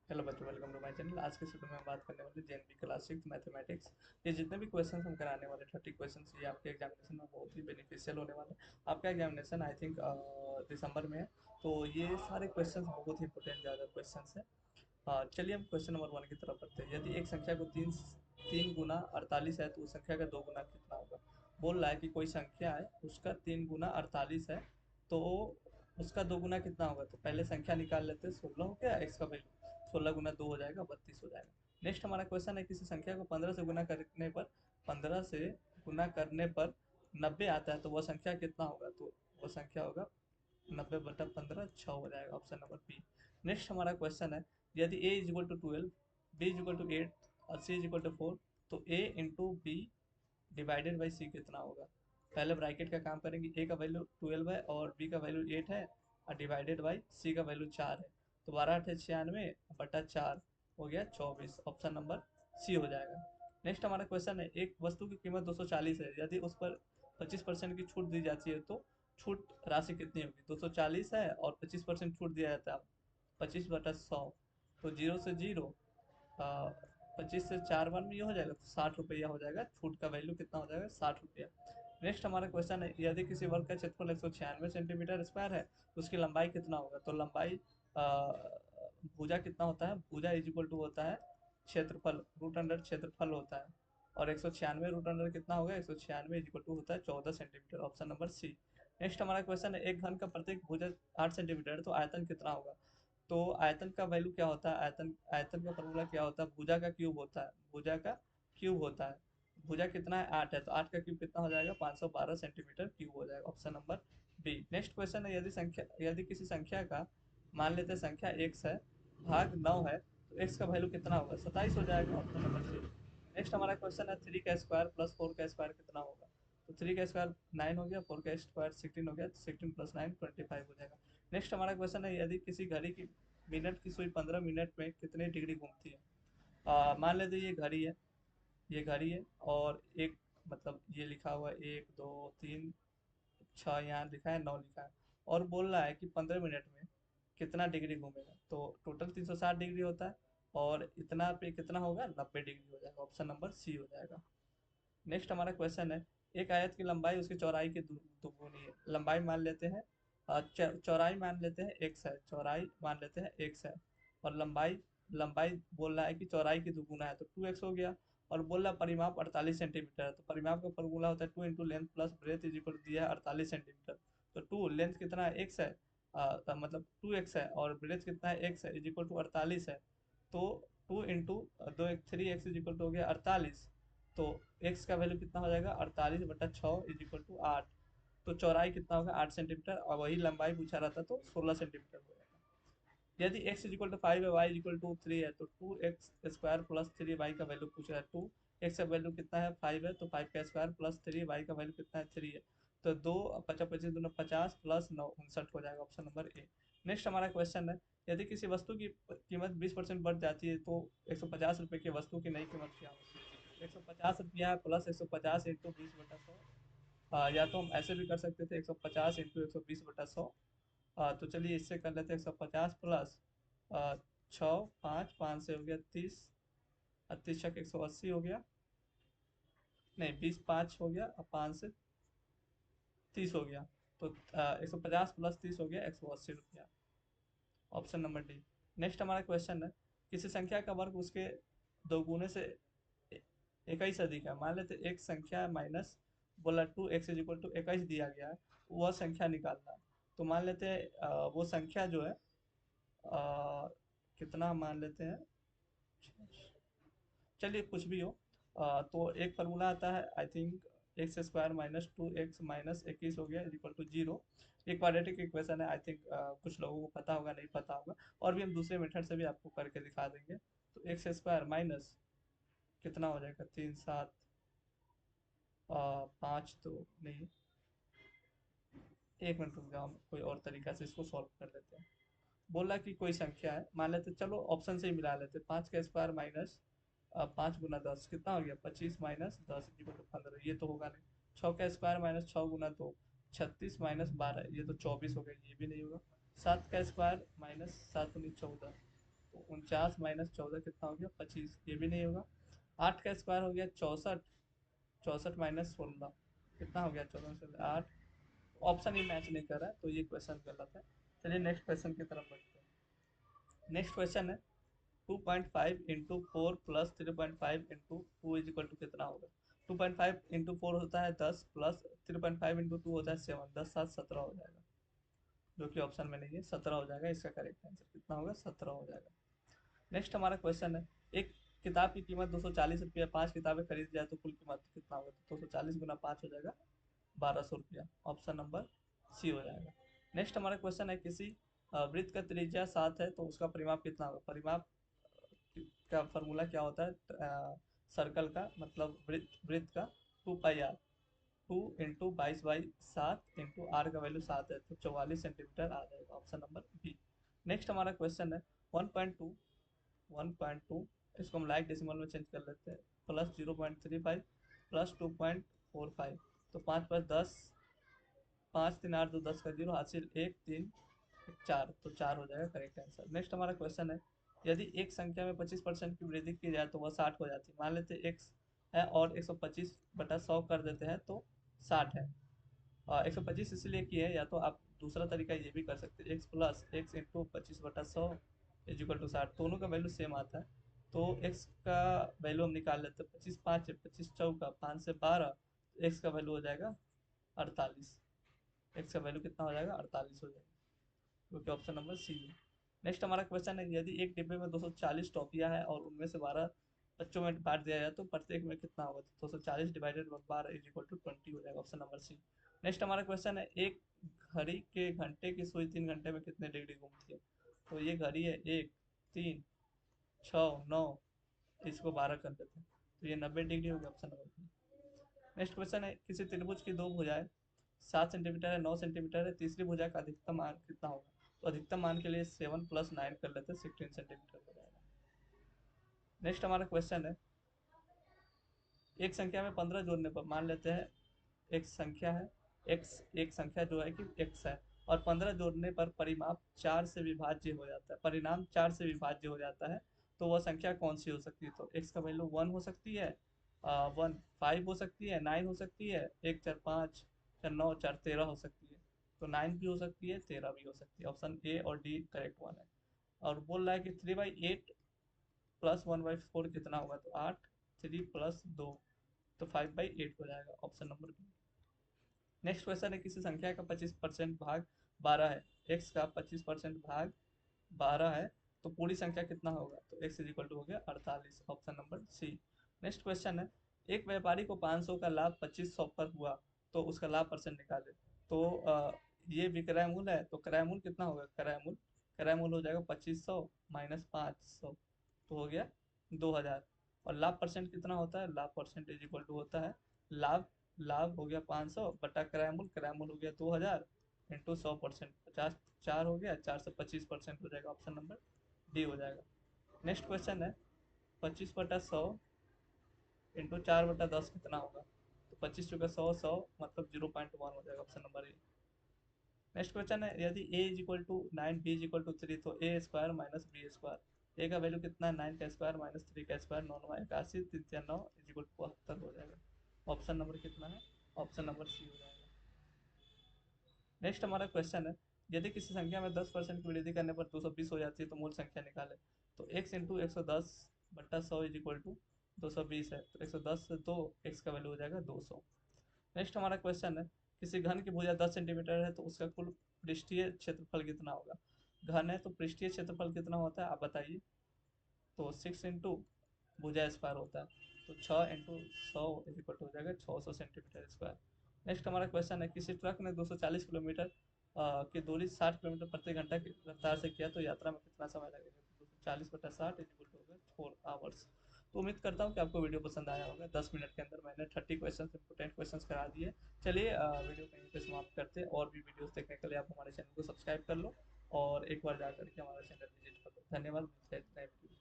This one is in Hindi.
हेलो बच्चों, वेलकम टू माय चैनल। आज के वीडियो में हम बात करने वाले जेएनबी क्लास 6 मैथमेटिक्स। ये जितने भी क्वेश्चंस हम कराने वाले 30 क्वेश्चंस, ये आपके एग्जामिनेशन में बहुत ही बेनिफिशियल होने वाले हैं। आपका एग्जामिनेशन आई थिंक दिसंबर में है, तो ये सारे क्वेश्चंस बहुत ही इंपॉर्टेंट ज़्यादा क्वेश्चंस हैं। चलिए हम क्वेश्चन नंबर 1 की तरफ बढ़ते हैं। यदि एक संख्या को तीन तीन गुना 48 है तो उस संख्या का दो गुना कितना होगा। बोल रहा है कि कोई संख्या है, उसका 3 गुना 48 है, तो उसका दो गुना कितना होगा। तो पहले संख्या निकाल लेते हैं। 16 हो गया, एक्स का वैल्यू 16 गुना 2 हो जाएगा, 32 हो जाएगा। नेक्स्ट हमारा क्वेश्चन है, किसी संख्या को 15 से गुना करने पर 90 आता है तो वह संख्या कितना होगा। तो वह संख्या होगा 90/15, 6 हो जाएगा, ऑप्शन नंबर बी। नेक्स्ट हमारा क्वेश्चन है, यदि a is equal to 12, b is equal to 8 और c इज इक्वल टू 4, तो a into B divided by C कितना होगा। पहले ब्रैकेट का काम करेंगे। a का वैल्यू 12 है और b का वैल्यू 8 है और डिवाइडेड बाई c का वैल्यू 4 है। तो 12×8 = 96/4 हो गया 24, ऑप्शन नंबर सी हो जाएगा। नेक्स्ट हमारा क्वेश्चन है, एक वस्तु की कीमत 240 है, यदि उस पर 25% की छूट दी जाती है तो छूट राशि कितनी होगी। 240 है और 25% छूट दिया जाता है, 25/100, तो जीरो से जीरो, 25 से 4 बार में ये हो जाएगा, तो 60 रुपया हो जाएगा। छूट का वैल्यू कितना हो जाएगा, 60 रुपया। नेक्स्ट हमारा क्वेश्चन है, यदि किसी वर्ग का क्षेत्रफल 196 सेंटीमीटर स्क्वायर है तो उसकी लंबाई कितना होगा। तो लंबाई भुजा कितना होता है, भुजा इज इक्वल टू होता है क्षेत्रफल रूट अंडर क्षेत्रफल होता है, और 196 रूट अंडर कितना होगा, 196 इज इक्वल टू होता है 14 centimetre, option number C. Next हमारा क्वेश्चन है, एक घन का प्रत्येक भुजा 8 सेंटीमीटर है तो आयतन कितना होगा। तो आयतन का वैल्यू क्या होता है, आयतन आयतन का फॉर्मूला क्या होता है, भुजा का क्यूब होता है, भुजा का क्यूब होता है। भुजा कितना है, 8 है, तो 8 का क्यूब कितना हो जाएगा, 512 सेंटीमीटर क्यूब हो जाएगा, option number B. Next question है, यदि किसी संख्या का, मान लेते हैं संख्या x है, भाग 9 है, तो x का वैल्यू कितना होगा, 27 हो जाएगा, ऑप्शन नंबर सी। नेक्स्ट हमारा क्वेश्चन है, 3 का स्क्वायर प्लस 4 का स्क्वायर कितना होगा। तो 3 का स्क्वायर 9 हो गया, 4 का स्क्वायर 16 हो गया, तो 16 + 9 25 हो जाएगा। नेक्स्ट हमारा क्वेश्चन है, यदि किसी घड़ी की मिनट की सुई 15 मिनट में कितनी डिग्री घूमती है। मान लेते हैं ये घड़ी है, ये घड़ी है, और एक, मतलब ये लिखा हुआ है 1 2 3 6, यहाँ लिखा है 9 लिखा है, और बोल रहा है कि 15 मिनट में कितना डिग्री घूमेगा। तो टोटल 360 डिग्री होता है, और इतना पे कितना होगा, 90 डिग्री हो जाएगा, ऑप्शन नंबर सी हो जाएगा। नेक्स्ट हमारा क्वेश्चन है, एक आयत की लंबाई उसकी चौड़ाई की दुगुनी है। लंबाई मान लेते हैं, चौड़ाई मान लेते हैं एक्स है, चौड़ाई मान लेते हैं एक्स है, और लंबाई लंबाई बोल रहा है कि चौड़ाई की दुगुना है, तो 2x हो गया। और बोल रहा है परिमाप 48 सेंटीमीटर है, तो परिमाप का फॉर्मूला होता है 2 × length plus breadth is equal दिया है 48 सेंटीमीटर। तो 2 लेंथ कितना है, एक्स है, मतलब 2x है, और ब्रेथ कितना है, एक्स है, इज इक्वल टू 48 है। तो 2 × 2 3x इज इक्वल टू हो गया 48। तो x का वैल्यू कितना हो जाएगा, 48/6 इज इक्वल टू 8। तो चौड़ाई कितना होगा, 8 सेंटीमीटर, और वही लंबाई पूछा रहता तो 16 सेंटीमीटर हो जाएगा। यदि x इज इक्वल टू 5 है, y इज इक्वल टू 3 है, तो 2x² प्लस 3y का वैल्यू पूछ रहा है। 2x का वैल्यू कितना है, 5 है, तो 5 का स्क्वायर प्लस 3y का वैल्यू कितना है, 3 है। तो 2 × 5 = 50, 50 हो जाएगा, ऑप्शन नंबर ए। नेक्स्ट हमारा क्वेश्चन है, यदि किसी वस्तु की कीमत 20% बढ़ जाती है तो 150 रुपये की वस्तु की नई कीमत क्या होगी। 150 रुपया प्लस 150 इंटू 20/100। या तो हम ऐसे भी कर सकते थे, 150 इंटू 120/100। तो चलिए इससे कर लेते हैं, 150 प्लस 6, 5, 5 से हो गया 30, 30×180 हो गया, नहीं 20×5 हो गया, और 5 से 30 हो गया। तो 150 प्लस 30 हो गया 180 रुपया, ऑप्शन नंबर डी। नेक्स्ट हमारा क्वेश्चन है, किसी संख्या का वर्ग उसके दोगुने से 21 अधिक है। मान लेते एक संख्या माइनस, बोला 2x = 21 दिया गया है, वह संख्या निकालना है। तो मान लेते हैं वो संख्या जो है, कितना मान लेते हैं, चलिए कुछ भी हो। तो एक फार्मूला आता है आई थिंक, x² - 2x - 21 हो गया इज इक्वल टू 0। एक क्वाड्रेटिक इक्वेशन है आई थिंक, कुछ लोगों को पता होगा, नहीं पता होगा, और भी हम दूसरे मेथड से भी आपको करके दिखा देंगे। तो x² माइनस कितना हो जाएगा, 3 7, 5 तो नहीं, एक मिनट रुक जाओ, हम कोई और तरीका से इसको सॉल्व कर लेते हैं। बोला कि कोई संख्या है, मान लेते चलो ऑप्शन से ही मिला लेते, 5 का स्क्वायर माइनस 5 × 10 कितना हो गया, 25 - 10 = 15, ये तो होगा नहीं। 6 का स्क्वायर माइनस 6 × 2 36 - 12, ये तो 24 हो गया, ये भी नहीं होगा। 7 का स्क्वायर माइनस 7×9 = 14, तो 49 - 14 कितना हो गया 25, ये भी नहीं होगा। 8 का स्क्वायर हो गया 64, 64 - 16 कितना हो गया 14 - 8। ऑप्शन ये मैच नहीं कर रहा है तो ये क्वेश्चन गलत है। चलिए नेक्स्ट क्वेश्चन की तरफ बढ़ते हैं। नेक्स्ट क्वेश्चन है 2.5 into 4 plus 3.5 into 2 is equal to कितना होगा। 2.5 इंटू 4 होता है 10 प्लस 3.5 इंटू 2 होता है 7, 10 7 17 हो जाएगा, जो कि ऑप्शन में नहीं है। 17 हो जाएगा, इसका करेक्ट आंसर कितना होगा 17 हो जाएगा। नेक्स्ट हमारा क्वेश्चन है एक किताब की कीमत 240 रुपया, 5 किताबें खरीद जाए तो कुल कीमत कितना होगा। तो 240 गुना 5 हो जाएगा 1200 रुपया, ऑप्शन नंबर सी हो जाएगा। नेक्स्ट हमारा क्वेश्चन है किसी वृत्त का त्रिज्या 7 है तो उसका परिमाप कितना होगा। परिमाप का फॉर्मूला क्या होता है सर्कल का, मतलब वृत्त का 2 पाई आर, 2 × 22/7 इंटू आर का वैल्यू 7 है तो 44 सेंटीमीटर आ जाएगा, ऑप्शन नंबर बी। नेक्स्ट हमारा क्वेश्चन है 1.2, 1.2 इसको हम लाइक डेसिमल में चेंज कर लेते हैं, प्लस 0.35 प्लस 2.45, तो 5 + 10, 5 3 8 2 10 का 0 हासिल 1 3 1 4, तो 4 हो जाएगा करेक्ट आंसर। नेक्स्ट हमारा क्वेश्चन है यदि एक संख्या में 25% की वृद्धि की जाए तो वह 60 हो जाती है। मान लेते हैं एक्स है और 125/100 कर देते हैं तो 60 है। 125 इसलिए की है, या तो आप दूसरा तरीका ये भी कर सकते हैं, X plus X into 25/100 is equal to 60, दोनों का वैल्यू सेम आता है। तो एक्स का वैल्यू हम निकाल लेते हैं, 25 5 25 चौका 5 से 12, एक्स का वैल्यू हो जाएगा 48, एक्स का वैल्यू कितना हो जाएगा 48 हो जाएगा, जो कि ऑप्शन नंबर सी है। नेक्स्ट हमारा क्वेश्चन है यदि एक डिब्बे में 240 टॉफियाँ हैं और उनमें से 12 बच्चों में बांट दिया जाए तो प्रत्येक में कितना होगा। तो 240 डिवाइडेड 12 इज इक्वल टू 20 हो जाएगा, ऑप्शन नंबर सी। नेक्स्ट हमारा क्वेश्चन है एक घड़ी के घंटे की सुई 3 घंटे में कितने डिग्री घूमती है। तो ये घड़ी है 1 3 6 9, इसको 12 कर देते हैं तो ये 90 डिग्री होगी, option number B. Next question है किसी त्रिभुज की दो भुजाएं 7 सेंटीमीटर है 9 सेंटीमीटर है, तीसरी भुजा का अधिकतम मान कितना होगा। तो अधिकतम मान के लिए 7 + 9 कर लेते हैं, 16 सेंटीमीटर हो जाएगा। नेक्स्ट हमारा क्वेश्चन है एक संख्या में 15 जोड़ने पर, मान लेते हैं एक संख्या है x, एक संख्या जो है कि x है और 15 जोड़ने पर परिमाप 4 से विभाज्य हो जाता है, परिणाम 4 से विभाज्य हो जाता है, तो वह संख्या कौन सी हो सकती है। तो x का वैल्यू 1 हो सकती है, 1 5 हो सकती है, 9 हो सकती है, 1 4 5 4 9 4 13 हो सकती है, तो 9 भी हो सकती है 13 भी हो सकती है, ऑप्शन ए और डी करेक्ट वन है। और बोल रहा है कि 3/8 प्लस 1/4 कितना होगा, तो 8, 3 + 2 तो 5/8 हो जाएगा, option number B. Next question है किसी संख्या का 25% भाग 12 है, x का 25% भाग 12 है तो पूरी संख्या कितना होगा। तो x इज इक्वल टू हो गया 48, option number C. Next question है एक व्यापारी को 500 का लाभ 2500 पर हुआ तो उसका लाभ परसेंट निकाले। तो ये विक्रय मूल्य है तो क्रय मूल्य कितना होगा, क्रय मूल्य हो जाएगा 2500 माइनस 500, तो हो गया 2000। और लाभ परसेंट कितना होता है, लाभ परसेंट इज इक्वल टू होता है लाभ, लाभ हो गया 500 बटा क्रय मूल्य हो गया 2000 इंटू 100%, 50 4 हो गया, 4 से 25% हो जाएगा, ऑप्शन नंबर डी हो जाएगा। नेक्स्ट क्वेश्चन है 25/100 इंटू 4/10 कितना होगा। तो 25 चुका 100 100 मतलब 0.1 हो जाएगा, option number A. Next question है यदि a is equal to 9 b is equal to 3 तो a square minus B square, a का वैल्यू कितना है 9 का स्क्वायर माइनस 3 का स्क्वायर, 9 9 81, 3 3 9 इज इक्वल टू 72 हो जाएगा, ऑप्शन नंबर कितना है, ऑप्शन नंबर सी हो जाएगा। नेक्स्ट हमारा क्वेश्चन है यदि किसी संख्या में 10% की वृद्धि करने पर 220 हो जाती है तो मूल संख्या निकाले। तो x into 110/100 is equal to 220 है, तो 110 से 2 x का वैल्यू हो जाएगा 200। नेक्स्ट हमारा क्वेश्चन है किसी घन की भुजा 10 सेंटीमीटर है तो उसका कुल पृष्ठीय क्षेत्रफल कितना होगा। घन है तो पृष्ठीय क्षेत्रफल कितना होता है आप बताइए। तो 6 इंटू भुजा स्क्वायर होता है, तो 6 × 100 इज इक्वल टू हो जाएगा 600 सेंटीमीटर स्क्वायर। नेक्स्ट हमारा क्वेश्चन है किसी ट्रक ने 240 किलोमीटर की दूरी 60 किलोमीटर प्रति घंटा की रफ्तार से किया तो यात्रा में कितना समय लगेगा। 240/60 इज इक्वल टू होगा 4 आवर्स। तो उम्मीद करता हूँ कि आपको वीडियो पसंद आया होगा। 10 मिनट के अंदर मैंने 30 क्वेश्चन इंपोर्टेंट क्वेश्चन करा दिए। चलिए वीडियो कहीं पे समाप्त करते हैं, और भी वीडियोस देखने के लिए आप हमारे चैनल को सब्सक्राइब कर लो और एक बार जा करके हमारा चैनल विजिट कर लो। धन्यवाद, मिलते हैं नए वीडियो।